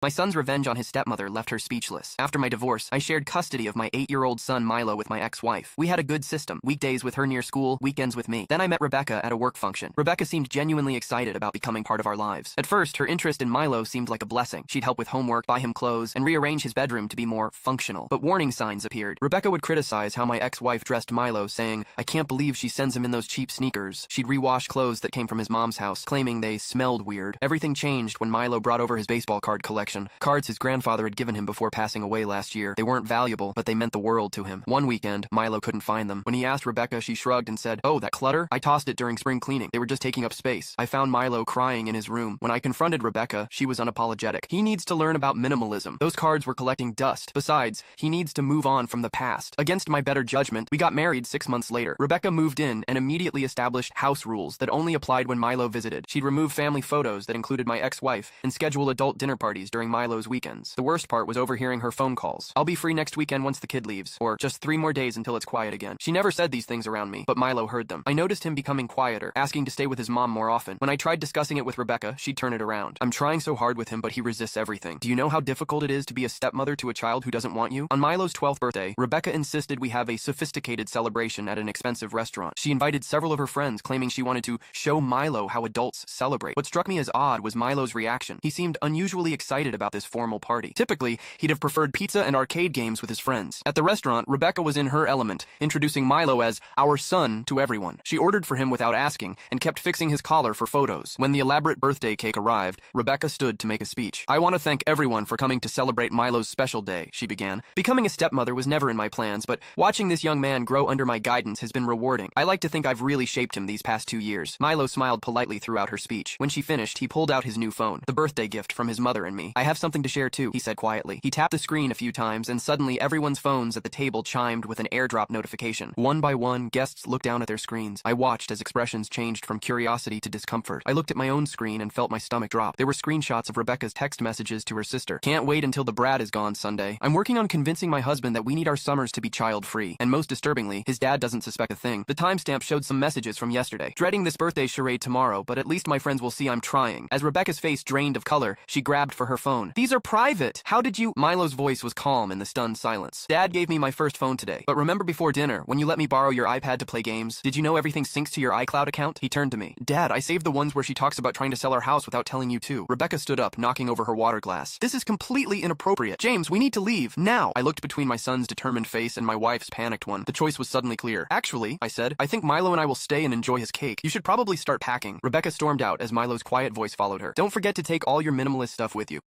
My son's revenge on his stepmother left her speechless. After my divorce, I shared custody of my 8-year-old son Milo with my ex-wife. We had a good system, weekdays with her near school, weekends with me. Then I met Rebecca at a work function. Rebecca seemed genuinely excited about becoming part of our lives. At first, her interest in Milo seemed like a blessing. She'd help with homework, buy him clothes, and rearrange his bedroom to be more functional. But warning signs appeared. Rebecca would criticize how my ex-wife dressed Milo, saying, "I can't believe she sends him in those cheap sneakers." She'd rewash clothes that came from his mom's house, claiming they smelled weird. Everything changed when Milo brought over his baseball card collection. Cards his grandfather had given him before passing away last year. They weren't valuable, but they meant the world to him. One weekend, Milo couldn't find them. When he asked Rebecca, she shrugged and said, "Oh, that clutter? I tossed it during spring cleaning. They were just taking up space." I found Milo crying in his room. When I confronted Rebecca, she was unapologetic. He needs to learn about minimalism. Those cards were collecting dust. Besides, he needs to move on from the past. Against my better judgment, we got married 6 months later. Rebecca moved in and immediately established house rules that only applied when Milo visited. She'd remove family photos that included my ex-wife and schedule adult dinner parties during Milo's weekends. The worst part was overhearing her phone calls. "I'll be free next weekend once the kid leaves," or "just 3 more days until it's quiet again." She never said these things around me, but Milo heard them. I noticed him becoming quieter, asking to stay with his mom more often. When I tried discussing it with Rebecca, she'd turn it around. "I'm trying so hard with him, but he resists everything. Do you know how difficult it is to be a stepmother to a child who doesn't want you?" On Milo's 12th birthday, Rebecca insisted we have a sophisticated celebration at an expensive restaurant. She invited several of her friends, claiming she wanted to show Milo how adults celebrate. What struck me as odd was Milo's reaction. He seemed unusually excited about this formal party. Typically, he'd have preferred pizza and arcade games with his friends. At the restaurant, Rebecca was in her element, introducing Milo as our son to everyone. She ordered for him without asking and kept fixing his collar for photos. When the elaborate birthday cake arrived, Rebecca stood to make a speech. "I want to thank everyone for coming to celebrate Milo's special day," she began. "Becoming a stepmother was never in my plans, but watching this young man grow under my guidance has been rewarding. I like to think I've really shaped him these past 2 years." Milo smiled politely throughout her speech. When she finished, he pulled out his new phone, the birthday gift from his mother and me. "I have something to share too," he said quietly. He tapped the screen a few times, and suddenly everyone's phones at the table chimed with an airdrop notification. One by one, guests looked down at their screens. I watched as expressions changed from curiosity to discomfort. I looked at my own screen and felt my stomach drop. There were screenshots of Rebecca's text messages to her sister. "Can't wait until the brat is gone Sunday. I'm working on convincing my husband that we need our summers to be child-free." And most disturbingly, his dad doesn't suspect a thing. The timestamp showed some messages from yesterday. "Dreading this birthday charade tomorrow, but at least my friends will see I'm trying." As Rebecca's face drained of color, she grabbed for her phone. "These are private. How did you—" Milo's voice was calm in the stunned silence. "Dad gave me my first phone today. But remember before dinner, when you let me borrow your iPad to play games? Did you know everything syncs to your iCloud account?" He turned to me. "Dad, I saved the ones where she talks about trying to sell our house without telling you too." Rebecca stood up, knocking over her water glass. "This is completely inappropriate. James, we need to leave, now." I looked between my son's determined face and my wife's panicked one. The choice was suddenly clear. "Actually," I said, "I think Milo and I will stay and enjoy his cake. You should probably start packing." Rebecca stormed out as Milo's quiet voice followed her. "Don't forget to take all your minimalist stuff with you."